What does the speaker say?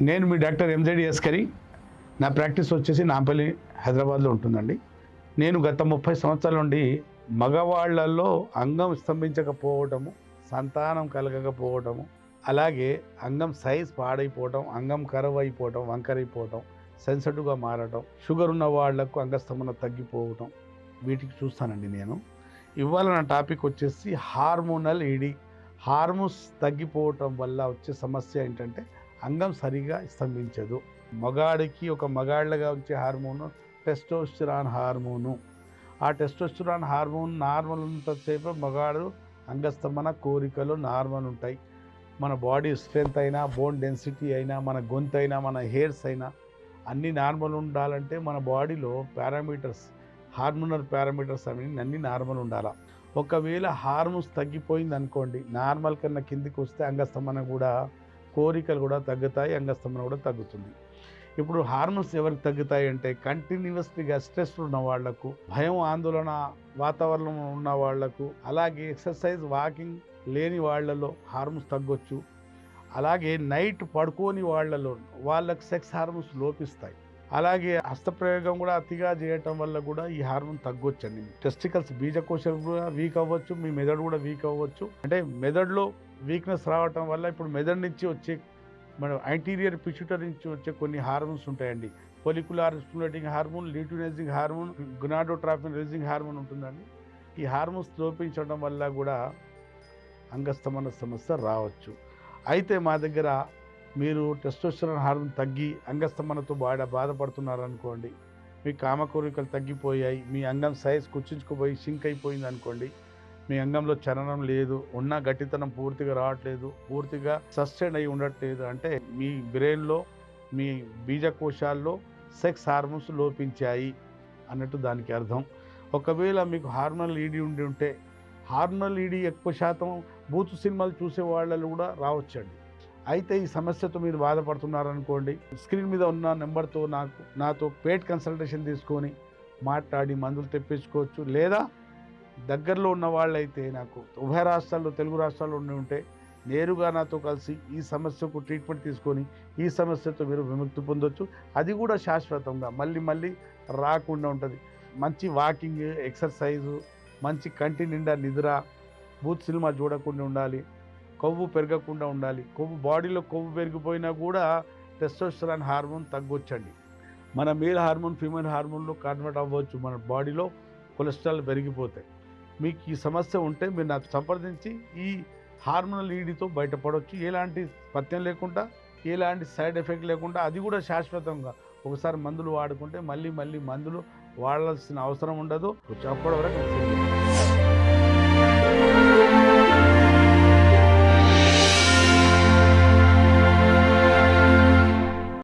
నేను మీ డాక్టర్ ఎంజెడి అస్కరి. నా ప్రాక్టీస్ వచ్చేసి నాంపల్లి హైదరాబాద్లో ఉంటుందండి. నేను గత 30 సంవత్సరాల నుండి మగవాళ్లలో అంగం స్తంభించకపోవటము, సంతానం కలగకపోవటము, అలాగే అంగం సైజ్ పాడైపోవటం, అంగం కరువు అయిపోవటం, వంకరైపోవటం, సెన్సిటివ్గా మారటం, షుగర్ ఉన్న వాళ్లకు అంగస్తంభన తగ్గిపోవటం, వీటికి చూస్తానండి నేను. ఇవాళ నా టాపిక్ వచ్చేసి హార్మోనల్ ఈడీ. హార్మోన్స్ తగ్గిపోవటం వల్ల వచ్చే సమస్య ఏంటంటే అంగం సరిగా స్తంభించదు. మగాడికి ఒక మగాళ్ళగా వచ్చే హార్మోను టెస్టోస్టిరాన్ హార్మోను. ఆ టెస్టోస్టిరాన్ హార్మోన్ నార్మల్ ఉన్నంతసేపు మగాడు అంగస్తంభన కోరికలు నార్మల్ ఉంటాయి. మన బాడీ స్ట్రెంత్ అయినా, బోన్ డెన్సిటీ అయినా, మన గొంతు అయినా, మన హెయిర్స్ అయినా అన్నీ నార్మల్ ఉండాలంటే మన బాడీలో పారామీటర్స్, హార్మోనల్ పారామీటర్స్ అన్నీ నార్మల్ ఉండాలి. ఒకవేళ హార్మోన్స్ తగ్గిపోయింది అనుకోండి, నార్మల్ కన్నా కిందికి వస్తే అంగస్తంభన కూడా, కోరికలు కూడా తగ్గుతాయి, అంగస్తంభన కూడా తగ్గుతుంది. ఇప్పుడు హార్మోన్స్ ఎవరికి తగ్గుతాయి అంటే కంటిన్యూస్గా స్ట్రెస్ ఉన్న వాళ్లకు, భయం ఆందోళన వాతావరణం ఉన్న వాళ్లకు, అలాగే ఎక్సర్సైజ్ వాకింగ్ లేని వాళ్లలో హార్మోన్స్ తగ్గొచ్చు. అలాగే నైట్ పడుకోని వాళ్ళకు సెక్స్ హార్మోన్స్ లోపిస్తాయి. అలాగే హస్తప్రయోగం కూడా అతిగా చేయటం వల్ల కూడా ఈ హార్మోన్ తగ్గొచ్చండి. టెస్టికల్స్ బీజకోశాలు కూడా వీక్ అవ్వచ్చు, మీ మెదడు కూడా వీక్ అవ్వచ్చు. అంటే మెదడులో వీక్నెస్ రావటం వల్ల ఇప్పుడు మెదడు నుంచి వచ్చే, మన యాంటీరియర్ పిట్యూటరీ నుంచి వచ్చే కొన్ని హార్మోన్స్ ఉంటాయండి. Follicular stimulating hormone, luteinizing hormone, gonadotropin releasing hormone ఉంటుందండి. ఈ హార్మోన్స్ లోపించడం వల్ల కూడా అంగస్తంభన సమస్య రావచ్చు. అయితే మా దగ్గర మీరు టెస్టోస్టెరాన్ హార్మోన్ తగ్గి అంగస్తంభనతో బాధపడుతున్నారనుకోండి, మీ కామ కోరికలు తగ్గిపోయాయి, మీ అంగం సైజ్ కుచించుకుపోయి షింక్ అయిపోయింది అనుకోండి, మీ అంగంలో చలనం లేదు, ఉన్న గట్టితనం పూర్తిగా రావట్లేదు, పూర్తిగా సస్టైన్ అయి ఉండట్లేదు అంటే మీ బ్రెయిన్లో, మీ బీజకోశాల్లో సెక్స్ హార్మోన్స్ లోపించాయి అన్నట్టు దానికి అర్థం. ఒకవేళ మీకు హార్మోనల్ ఈడీ ఉండి ఉంటే, హార్మోనల్ ఈడీ ఎక్కువ శాతం బూతు సినిమాలు చూసే వాళ్ళలో కూడా రావచ్చండి. అయితే ఈ సమస్యతో మీరు బాధపడుతున్నారనుకోండి, స్క్రీన్ మీద ఉన్న నెంబర్తో నాతో పేడ్ కన్సల్టేషన్ తీసుకొని మాట్లాడి మందులు తెప్పించుకోవచ్చు. లేదా దగ్గరలో ఉన్న వాళ్ళైతే నాకు ఉభయ రాష్ట్రాల్లో, తెలుగు రాష్ట్రాల్లో ఉంటే నేరుగా నాతో కలిసి ఈ సమస్యకు ట్రీట్మెంట్ తీసుకొని ఈ సమస్యతో మీరు విముక్తి పొందొచ్చు. అది కూడా శాశ్వతంగా మళ్ళీ రాకుండా ఉంటుంది. మంచి వాకింగ్, ఎక్సర్సైజు, మంచి కంటి నిండా నిద్ర, బూత్ సినిమా చూడకుండా ఉండాలి, కొవ్వు పెరగకుండా ఉండాలి. బాడీలో కొవ్వు పెరిగిపోయినా కూడా టెస్టోస్టెరాన్ హార్మోన్ తగ్గొచ్చండి. మన మేల్ హార్మోన్ ఫీమేల్ హార్మోన్లో కన్వర్ట్ అవ్వచ్చు. మన బాడీలో కొలెస్ట్రాల్ పెరిగిపోతాయి. మీకు ఈ సమస్య ఉంటే మీరు నాకు సంప్రదించి ఈ హార్మోనల్ ఈడీతో బయటపడవచ్చు. ఎలాంటి పథ్యం లేకుండా, ఎలాంటి సైడ్ ఎఫెక్ట్ లేకుండా, అది కూడా శాశ్వతంగా. ఒకసారి మందులు వాడుకుంటే మళ్ళీ మందులు వాడాల్సిన అవసరం ఉండదు. అప్పటి వరకు